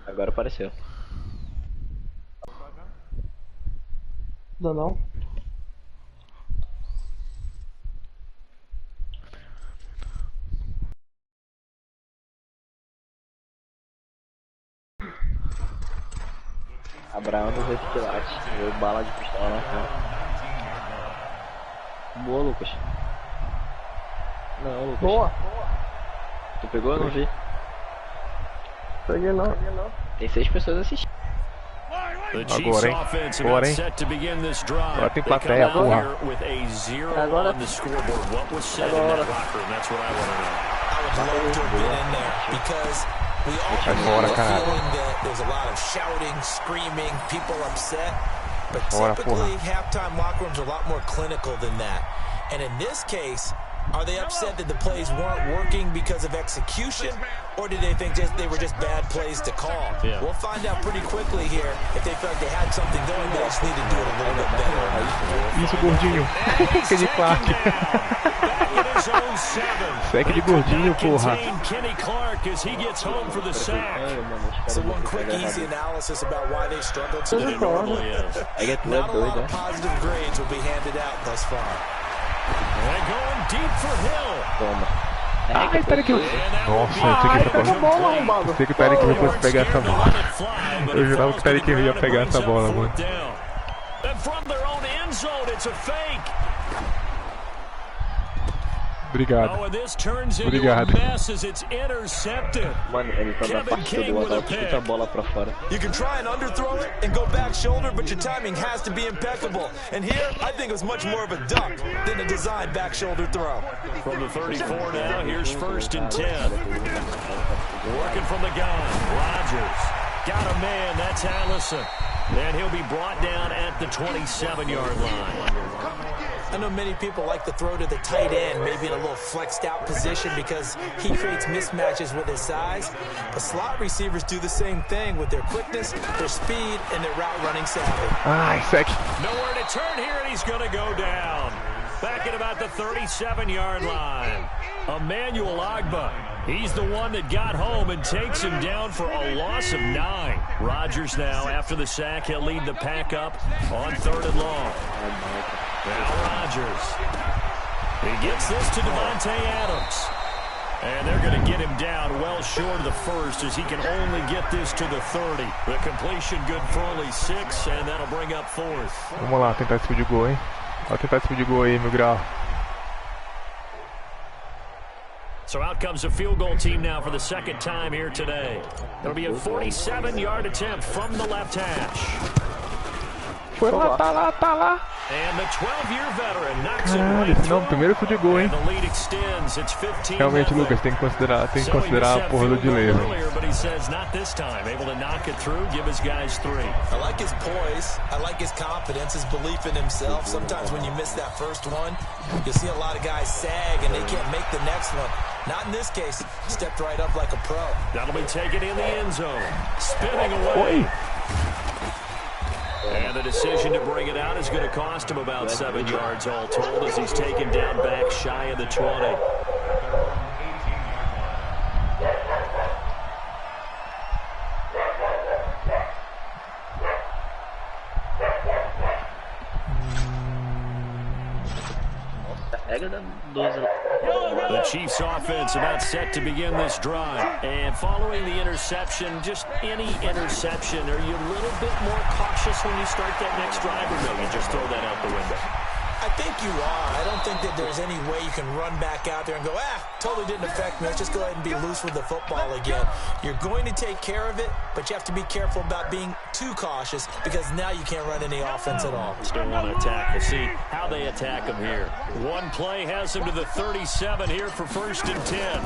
Agora apareceu. Não. Abraão dos 8 quilates. Deu bala de pistola na cara. Boa, Lucas. Não, Lucas. Boa. Tu pegou? Eu não vi. Peguei não. Tem 6 pessoas assistindo. Agora, hein? Agora, hein? Agora tem plateia, porra. Agora. Agora, cara. Agora, porra. Halftime locker rooms are a lot more clinical than that. And in this case, are they upset that the plays weren't working because of execution, or did they think they were just bad plays to call? Yeah. We'll find out pretty quickly here if they felt like they had something going, but they just need to do it a little bit better. Isso, gordinho. Que de Clark. Segue de gordinho, porra. So one quick, easy analysis about why they struggled so I get not a lot of positive grades will be handed out thus far. They're going deep for Hill. Toma. Ai, peraí que eu... Nossa, eu sei que o Tarek Hill fosse pegar essa bola. Eu jurava que o Tarek Hill ia pegar essa bola, mano. Obrigado. Obrigado. Mano, ele tá na parte do outro, chuta a bola pra fora. You can try and underthrow it and go back shoulder, but your timing has to be impeccable. And here, I think it was much more of a duck than a designed back shoulder throw. From the 34 now, here's 1st and 10. Working from the gun, Rodgers. Got a man, that's Allison. And he'll be brought down at the 27-yard line. I know many people like to throw to the tight end, maybe in a little flexed out position because he creates mismatches with his size. But slot receivers do the same thing with their quickness, their speed, and their route running savvy. Ai, sec. Nowhere to turn here, and he's going to go down. Back at about the 37-yard line. Emmanuel Agba. He's the one that got home and takes him down for a loss of 9. Rodgers now, after the sack, he'll lead the pack up on 3rd and long. Now Rodgers. He gets this to Devontae Adams. And they're going to get him down well short of the 1st as he can only get this to the 30. The completion good for only 6, and that'll bring up 4th. Vamos lá, tentar esse de gol, hein? Vou tentar esse de gol aí, meu grau. So out comes a field goal team now for the 2nd time here today. It'll be a 47-yard attempt from the left hash. Foi lá, tá lá. And the 12-year veteran knocks it Caralho, right esse não é o primeiro chute de gol, hein? and the lead extends. It's 15. Realmente, Lucas, tem que considerar a porra do delay, velho. Earlier, but he says not this time. Able to knock it through, give his guys 3. I like his poise. I like his confidence, his belief in himself. Sometimes when you miss that first one, you'll see a lot of guys sag and they can't make the next one. Not in this case. Stepped right up like a pro. That'll be taken in the end zone. Spinning away. And the decision to bring it out is going to cost him about 7 yards all told as he's taken down back shy of the 20. The Chiefs offense about set to begin this drive. And following the interception, just any interception, are you a little bit more cautious when you start that next drive, or no, you just throw that out the window? I think you are. I don't think that there's any way you can run back out there and go, totally didn't affect me. Let's just go ahead and be loose with the football again. You're going to take care of it, but you have to be careful about being too cautious because now you can't run any offense at all. Still want to attack. We'll see how they attack him here. One play has him to the 37 here for 1st and 10.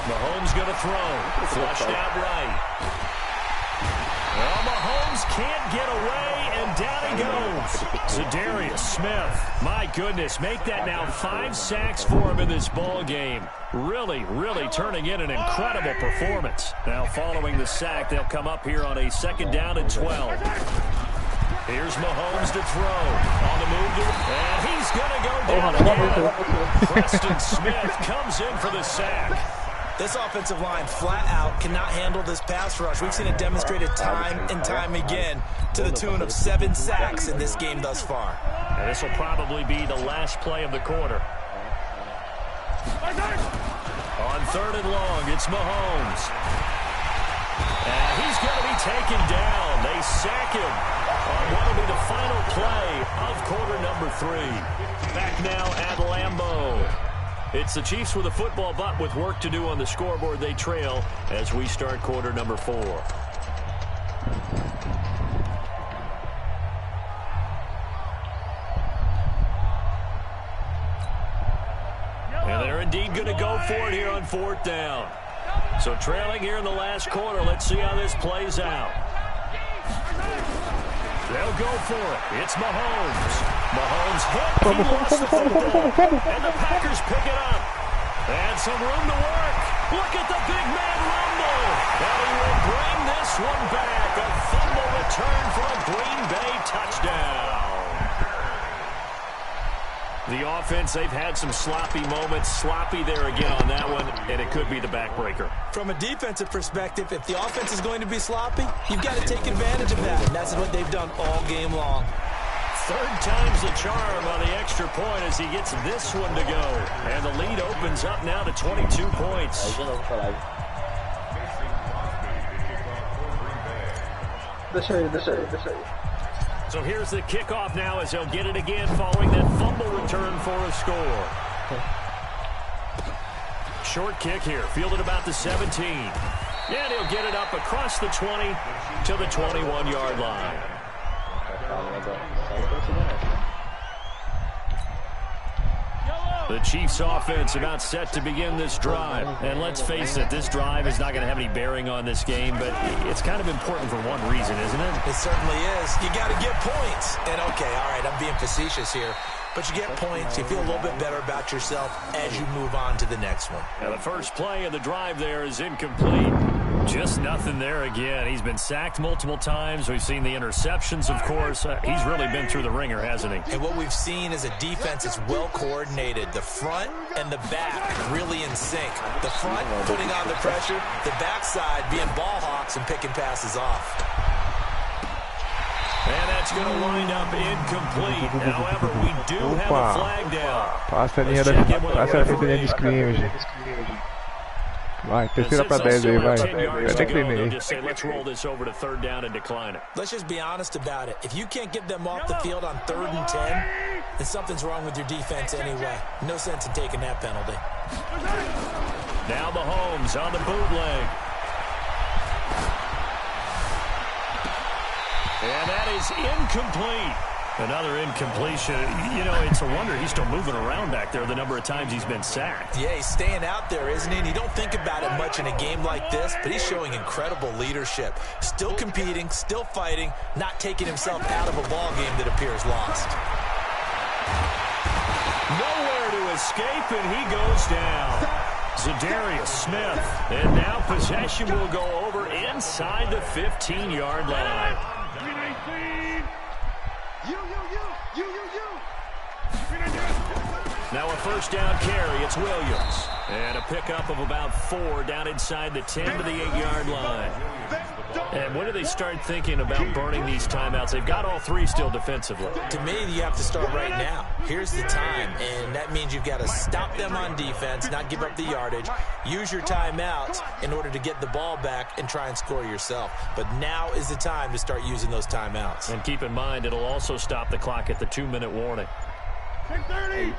Mahomes going to throw. Flushed out right. Well, Mahomes can't get away, and down he goes. Zadarius Smith. My goodness, make that now 5 sacks for him in this ball game. Really turning in an incredible performance. Now, following the sack, they'll come up here on a 2nd down and 12. Here's Mahomes to throw. On the move, and he's going to go down again. Preston Smith comes in for the sack. This offensive line flat out cannot handle this pass rush. We've seen it demonstrated time and time again to the tune of 7 sacks in this game thus far. And this will probably be the last play of the quarter. On 3rd and long, it's Mahomes. And he's going to be taken down. They sack him on what will be the final play of quarter number 3. Back now at Lambeau. It's the Chiefs with a football, but with work to do on the scoreboard, they trail as we start quarter number 4. And they're indeed going to go for it here on 4th down. So trailing here in the last quarter. Let's see how this plays out. They'll go for it. It's Mahomes. Mahomes hit. He lost the football. And the Packers pick it up. And some room to work. Look at the big man rumble. And he will bring this one back. A fumble return for a Green Bay touchdown. The offense, they've had some sloppy moments. Sloppy there again on that one, and it could be the backbreaker. From a defensive perspective, if the offense is going to be sloppy, you've got to take advantage of that. And that's what they've done all game long. 3rd time's the charm on the extra point as he gets this one to go. And the lead opens up now to 22 points. So here's the kickoff now as they'll get it again following that fumble return for a score. Short kick here, fielded about the 17. And he'll get it up across the 20 to the 21-yard line. The Chiefs offense about set to begin this drive. And let's face it, this drive is not going to have any bearing on this game, but it's kind of important for one reason, isn't it? It certainly is. You got to get points. And okay, all right, I'm being facetious here. But you get points, you feel a little bit better about yourself as you move on to the next one. Now the first play of the drive there is incomplete. Just nothing there again. He's been sacked multiple times. We've seen the interceptions, of course. He's really been through the ringer, hasn't he? And what we've seen is a defense that's well coordinated. The front and the back really in sync. The front putting on the pressure, the backside being ball hawks and picking passes off. And that's going to wind up incomplete. However, we do have a flag down. Passa a linha de scrimmage. Vai, terceira para 10 aí, vai. Até que terminei. Let's roll this over to 3rd down and decline it. Let's just be honest about it. If you can't get them off the field on 3rd and 10, then something's wrong with your defense anyway. No sense in taking that penalty. Now Mahomes on the bootleg. And that is incomplete. Another incompletion. You know, it's a wonder he's still moving around back there the number of times he's been sacked. Yeah, he's staying out there, isn't he? And you don't think about it much in a game like this, but he's showing incredible leadership. Still competing, still fighting, not taking himself out of a ball game that appears lost. Nowhere to escape, and he goes down. Zadarius Smith. And now possession will go over inside the 15-yard line. Now a 1st down carry. It's Williams. And a pickup of about 4 down inside the 10 to the 8-yard line. And when do they start thinking about burning these timeouts? They've got all 3 still defensively. To me, you have to start right now. Here's the time, and that means you've got to stop them on defense, not give up the yardage, use your timeouts in order to get the ball back and try and score yourself. But now is the time to start using those timeouts. And keep in mind, it'll also stop the clock at the 2-minute warning. 30.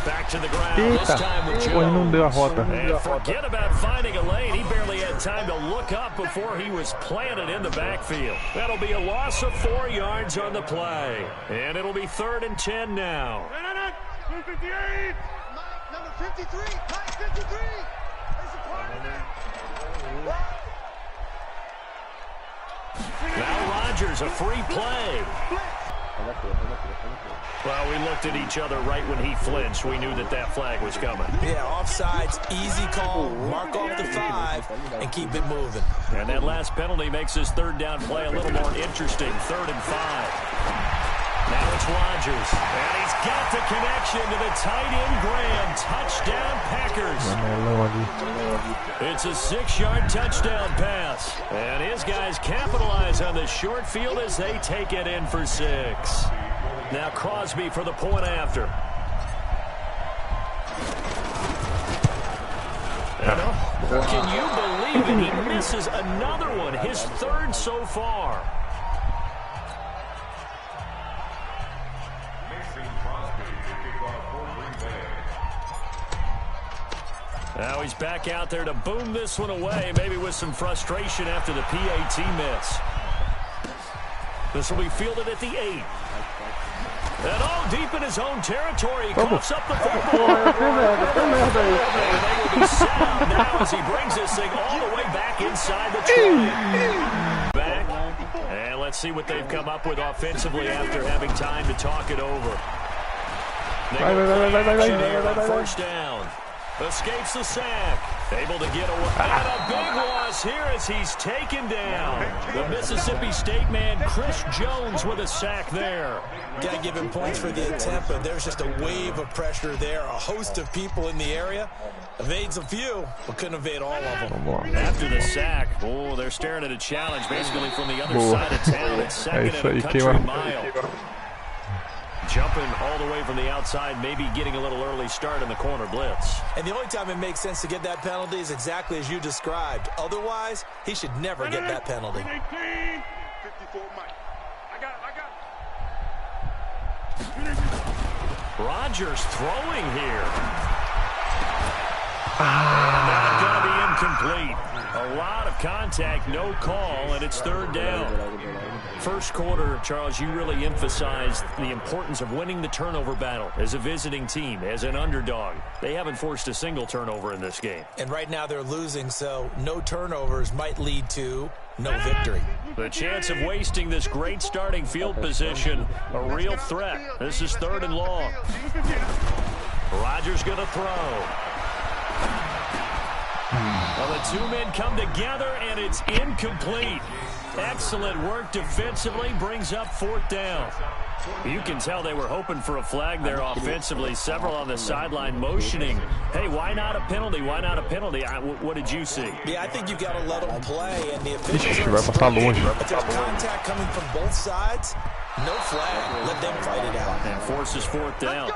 Back to the ground. This time with não deu a rota. And forget about finding a lane. He barely had time to look up before he was planted in the backfield. That'll be a loss of 4 yards on the play. And it'll be 3rd and 10 now. 58. Number 53. 53. There's a part of it. Now Rodgers, a free play. Well, we looked at each other right when he flinched. We knew that that flag was coming. Yeah, offsides, easy call, mark off the 5, and keep it moving. And that last penalty makes this 3rd down play a little more interesting. 3rd and 5. Now it's Rodgers. And he's got the connection to the tight end Graham. Touchdown Packers. It's a 6-yard touchdown pass. And his guys capitalize on the short field as they take it in for 6. Now Crosby for the point after. Can you believe it? He misses another one, his 3rd so far. Now he's back out there to boom this one away, maybe with some frustration after the PAT miss. This will be fielded at the 8. And all deep in his own territory, he coughs up the football. And they will be sound now as he brings this thing all the way back inside the 20. Back. And let's see what they've come up with offensively after having time to talk it over. They go action here on 1st down. Escapes the sack. Able to get away. And a big loss here as he's taken down. The Mississippi State man, Chris Jones, with a sack there. Got to give him points for the attempt, but there's just a wave of pressure there. A host of people in the area. Evades a few, but couldn't evade all of them. After the sack, they're staring at a challenge basically from the other side of town. It's 2nd and a country mile. Jumping all the way from the outside, maybe getting a little early start in the corner blitz. And the only time it makes sense to get that penalty is exactly as you described. Otherwise, he should never get that penalty. 54, Mike. I got it. Rodgers throwing here. And that's going to be incomplete. A lot of contact, no call, and it's 3rd down. First quarter, Charles, you really emphasized the importance of winning the turnover battle as a visiting team, as an underdog. They haven't forced a single turnover in this game. And right now they're losing, so no turnovers might lead to no victory. The chance of wasting this great starting field position, a real threat. This is 3rd and long. Rodgers going to throw. Well, the 2 men come together, and it's incomplete. Excellent work defensively, brings up 4th down. You can tell they were hoping for a flag there offensively. Several on the sideline motioning, hey, why not a penalty? Why not a penalty? What did you see? Yeah, I think you've got to let them play, and the officials are if there's contact coming from both sides, no flag. Let them fight it out. And forces 4th down.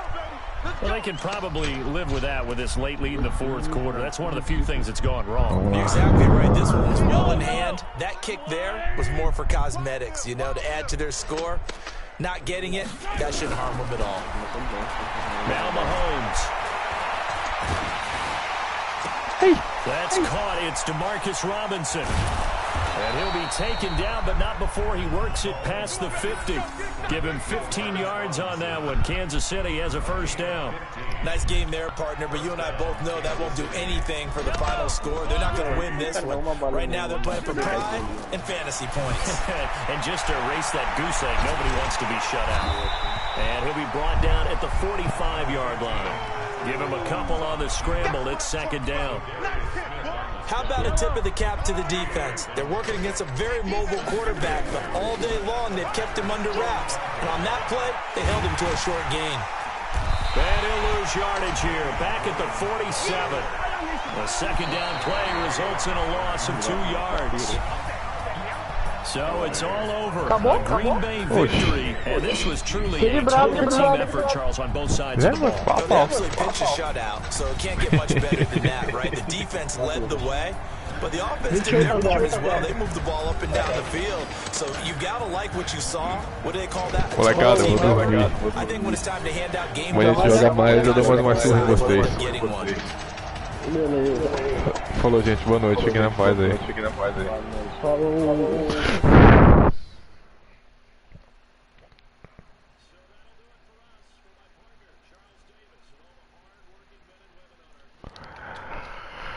Well, they can probably live with that with this late lead in the 4th quarter. That's one of the few things that's gone wrong. You're exactly right. This one was well in hand. That kick there was more for cosmetics, to add to their score. Not getting it, that shouldn't harm them at all. Now Mahomes. That's caught. It's DeMarcus Robinson. And he'll be taken down, but not before he works it past the 50. Give him 15 yards on that one. Kansas City has a 1st down. Nice game there, partner, but you and I both know that won't do anything for the final score. They're not going to win this one. Right now they're playing for pride and fantasy points. And just to erase that goose egg, nobody wants to be shut out. And he'll be brought down at the 45-yard line. Give him a couple on the scramble. It's 2nd down. How about a tip of the cap to the defense? They're working against a very mobile quarterback, but all day long they've kept him under wraps. And on that play, they held him to a short gain. And he'll lose yardage here, back at the 47. The 2nd down play results in a loss of 2 yards. So it's all over. A Green Bay victory, and this was truly a total team effort, Charles, on both sides of the ball. They actually pitched a shutout, so it can't get much better than that, right? The defense led the way, but the offense did their part as well. They moved the ball up and down the field, so you got to like what you saw. What do they call that? I think when it's time to hand out game balls, getting one. Falou, gente. Boa noite. Fiquem na paz aí.